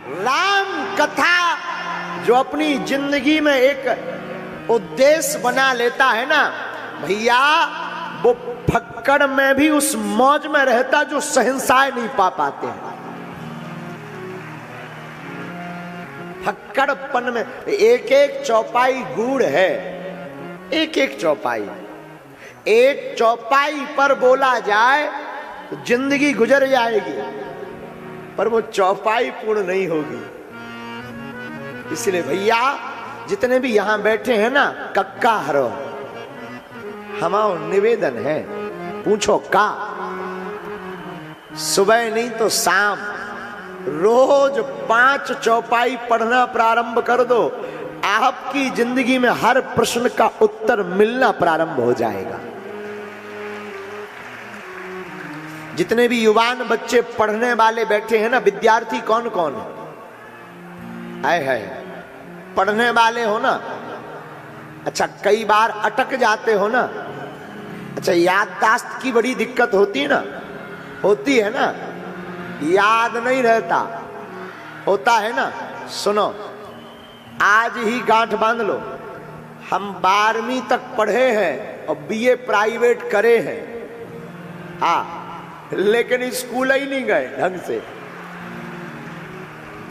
राम कथा जो अपनी जिंदगी में एक उद्देश्य बना लेता है ना भैया, वो फक्कड़ में भी उस मौज में रहता जो शहंशाह नहीं पा पाते हैं। फक्कड़पन में एक एक चौपाई गूढ़ है, एक एक चौपाई, एक चौपाई पर बोला जाए तो जिंदगी गुजर जाएगी, पर वो चौपाई पूर्ण नहीं होगी। इसलिए भैया जितने भी यहां बैठे हैं ना, कक्का हरो हमारा निवेदन है, पूछो का सुबह नहीं तो शाम रोज 5 चौपाई पढ़ना प्रारंभ कर दो, आपकी जिंदगी में हर प्रश्न का उत्तर मिलना प्रारंभ हो जाएगा। जितने भी युवान बच्चे पढ़ने वाले बैठे हैं ना, विद्यार्थी कौन कौन है पढ़ने वाले हो ना? अच्छा, कई बार अटक जाते हो ना? अच्छा, याददाश्त की बड़ी दिक्कत होती है ना? होती है ना? याद नहीं रहता, होता है ना? सुनो, आज ही गांठ बांध लो, हम 12वीं तक पढ़े हैं और बीए प्राइवेट करे हैं, लेकिन स्कूल ही नहीं गए ढंग से।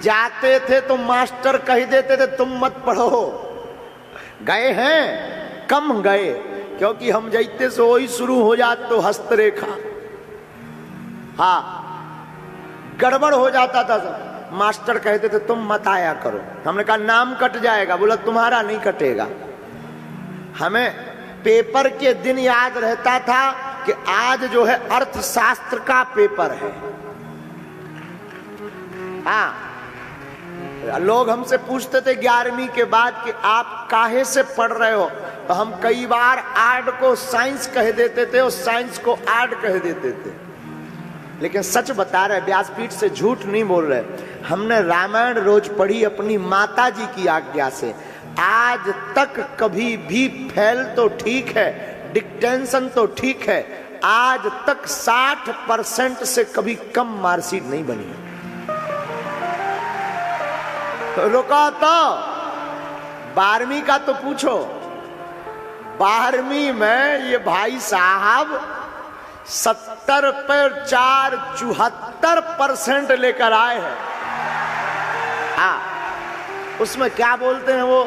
जाते थे तो मास्टर कह देते थे तुम मत पढ़ो, गए हैं कम गए, क्योंकि हम जैते से वही शुरू हो जाते तो हस्तरेखा, गड़बड़ हो जाता था सब। मास्टर कहते थे तुम मत आया करो, हमने कहा नाम कट जाएगा, बोला तुम्हारा नहीं कटेगा। हमें पेपर के दिन याद रहता था कि आज जो है अर्थशास्त्र का पेपर है। लोग हमसे पूछते थे 11वीं के बाद कि आप काहे से पढ़ रहे हो, तो हम कई बार आर्ट को साइंस कह देते थे और साइंस को आर्ट कह देते थे। लेकिन सच बता रहे, व्यासपीठ से झूठ नहीं बोल रहे, हमने रामायण रोज पढ़ी अपनी माता जी की आज्ञा से। आज तक कभी भी फेल तो ठीक है, डिक्टेंशन तो ठीक है, आज तक 60% से कभी कम मार्कशीट नहीं बनी है। तो रुको तो 12वीं का तो पूछो, 12वीं में ये भाई साहब 70 पर 4 74% लेकर आए हैं। उसमें क्या बोलते हैं वो,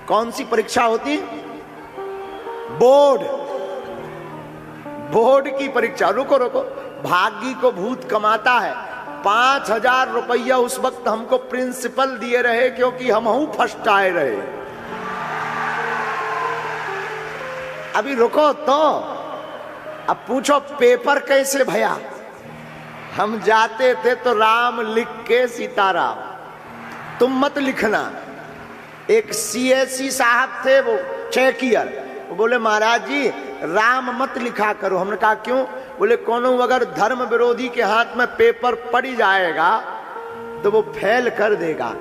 कौन सी परीक्षा होती? बोर्ड की परीक्षा। रुको भाग्य को भूत कमाता है। 5000 रुपया उस वक्त हमको प्रिंसिपल दिए रहे, क्योंकि हम फर्स्ट आए रहे। अभी रुको तो, अब पूछो पेपर कैसे भया? हम जाते थे तो राम लिख के सीताराम, तुम मत लिखना। एक सीएससी साहब थे, वो चेकियर, वो बोले महाराज जी राम मत लिखा करो। हमने कहा क्यों? बोले कोनो अगर धर्म विरोधी के हाथ में पेपर पड़ जाएगा तो वो फेल कर देगा।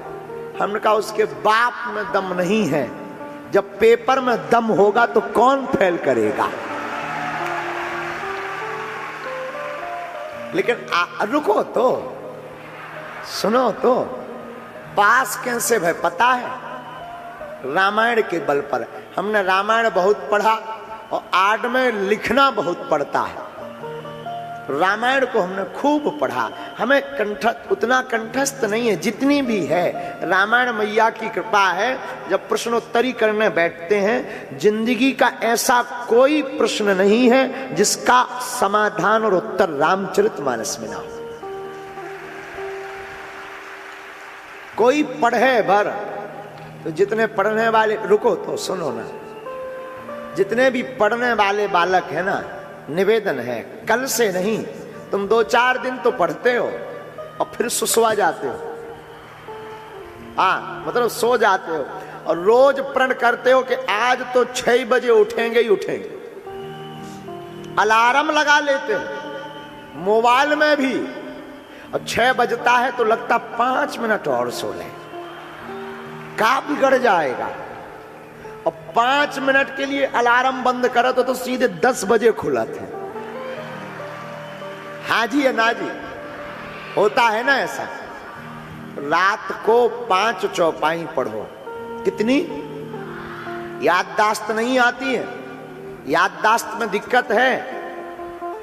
हमने कहा उसके बाप में दम नहीं है, जब पेपर में दम होगा तो कौन फेल करेगा? लेकिन रुको तो, सुनो तो, पास कैसे भाई पता है? रामायण के बल पर। हमने रामायण बहुत पढ़ा और आर्ट में लिखना बहुत पड़ता है। रामायण को हमने खूब पढ़ा, हमें उतना कंठस्थ नहीं है, जितनी भी है रामायण मैया की कृपा है। जब प्रश्नोत्तरी करने बैठते हैं, जिंदगी का ऐसा कोई प्रश्न नहीं है जिसका समाधान और उत्तर रामचरितमानस में ना हो। कोई पढ़े भर तो जितने पढ़ने वाले, रुको तो सुनो ना, जितने भी पढ़ने वाले बालक है ना, निवेदन है कल से नहीं, तुम 2-4 दिन तो पढ़ते हो और फिर सुसवा जाते हो, मतलब सो जाते हो, और रोज प्रण करते हो कि आज तो 6 बजे उठेंगे ही उठेंगे। अलार्म लगा लेते हो मोबाइल में भी, और 6 बजता है तो लगता 5 मिनट और सो लें, का बिगड़ जाएगा। और 5 मिनट के लिए अलार्म बंद करो तो सीधे 10 बजे खुला थे। हाँ जी या ना जी, होता है ना ऐसा? रात को 5 चौपाई पढ़ो। कितनी? याददाश्त नहीं आती है, याददाश्त में दिक्कत है,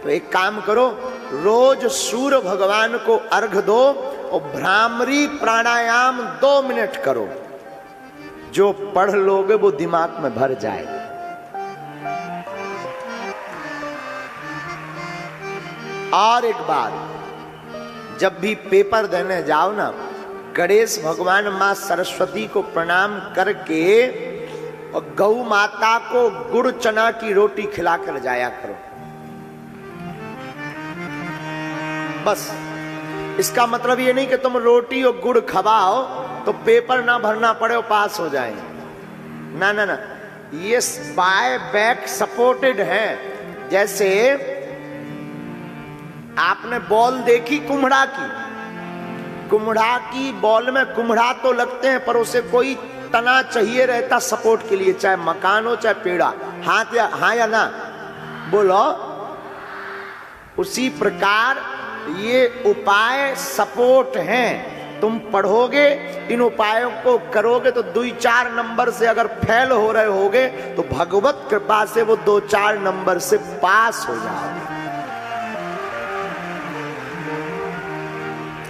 तो एक काम करो, रोज सूर्य भगवान को अर्घ दो और भ्रामरी प्राणायाम 2 मिनट करो। जो पढ़ लोगे वो दिमाग में भर जाएगा। और एक बार, जब भी पेपर देने जाओ ना, गणेश भगवान मां सरस्वती को प्रणाम करके और गौ माता को गुड़ चना की रोटी खिलाकर जाया करो। बस इसका मतलब ये नहीं कि तुम रोटी और गुड़ खवाओ तो पेपर ना भरना पड़े और पास हो जाए। ना ना ना, ये बाय बैक सपोर्टेड है। जैसे आपने बॉल देखी कुम्हड़ा की बॉल में कुम्हड़ा तो लगते हैं, पर उसे कोई तना चाहिए रहता सपोर्ट के लिए, चाहे मकान हो चाहे पेड़ा। हाँ या ना बोलो। उसी प्रकार ये उपाय सपोर्ट हैं। तुम पढ़ोगे, इन उपायों को करोगे तो 2-4 नंबर से अगर फेल हो रहे होगे तो भगवत कृपा से वो 2-4 नंबर से पास हो जाओगे।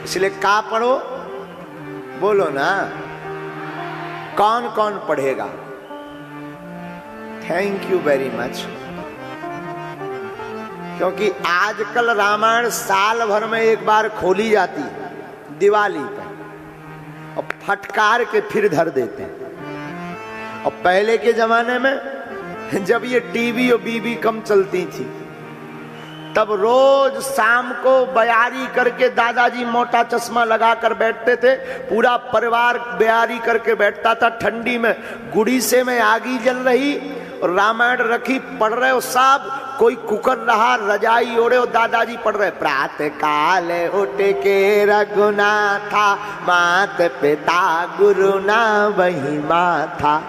इसलिए का पढ़ो, बोलो ना, कौन कौन पढ़ेगा? Thank you very much. क्योंकि आजकल रामायण साल भर में एक बार खोली जाती है, दिवाली पे, और फटकार के फिर धर देते हैं। और पहले के जमाने में जब ये टीवी और बीबी कम चलती थी, तब रोज शाम को बयारी करके दादाजी मोटा चश्मा लगाकर बैठते थे, पूरा परिवार बयारी करके बैठता था। ठंडी में गुड़ीसे में आगी जल रही और रामायण रखी, पढ़ रहे हो सब, कोई कुकर रहा, रजाई ओढ़े और दादाजी पढ़ रहे, प्रातः काल उठ के रघुनाथा, मात पिता गुरु ना वही माथा।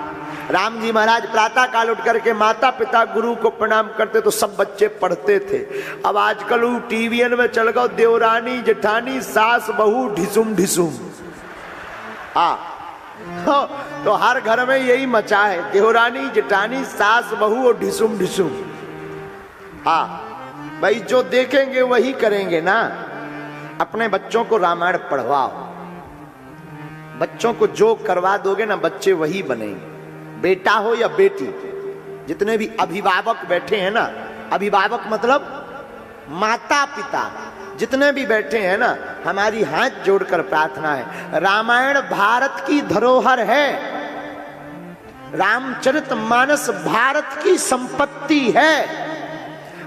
राम जी महाराज प्रातः काल उठ करके माता पिता गुरु को प्रणाम करते तो सब बच्चे पढ़ते थे। अब आजकल वो टीवीएन में चल गओ, देवरानी जेठानी सास बहू ढिसुम ढिसुम। तो हर घर में यही मचा है, देवरानी जेठानी सास बहू और ढिसुम ढिसुम। भाई जो देखेंगे वही करेंगे ना। अपने बच्चों को रामायण पढ़वाओ, बच्चों को जो करवा दोगे ना बच्चे वही बनेंगे। बेटा हो या बेटी, जितने भी अभिभावक बैठे हैं ना, अभिभावक मतलब माता पिता, जितने भी बैठे हैं ना, हमारी हाथ जोड़कर प्रार्थना है, रामायण भारत की धरोहर है, रामचरितमानस भारत की संपत्ति है,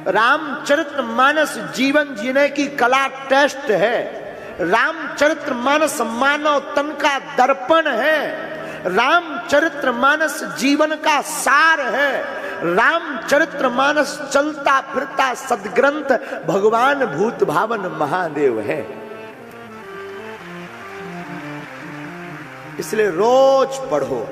रामचरितमानस जीवन जीने की कला टेस्ट है, रामचरितमानस मानव तन का दर्पण है, रामचरितमानस जीवन का सार है, रामचरितमानस चलता फिरता सदग्रंथ भगवान भूत भावन महादेव है। इसलिए रोज पढ़ो।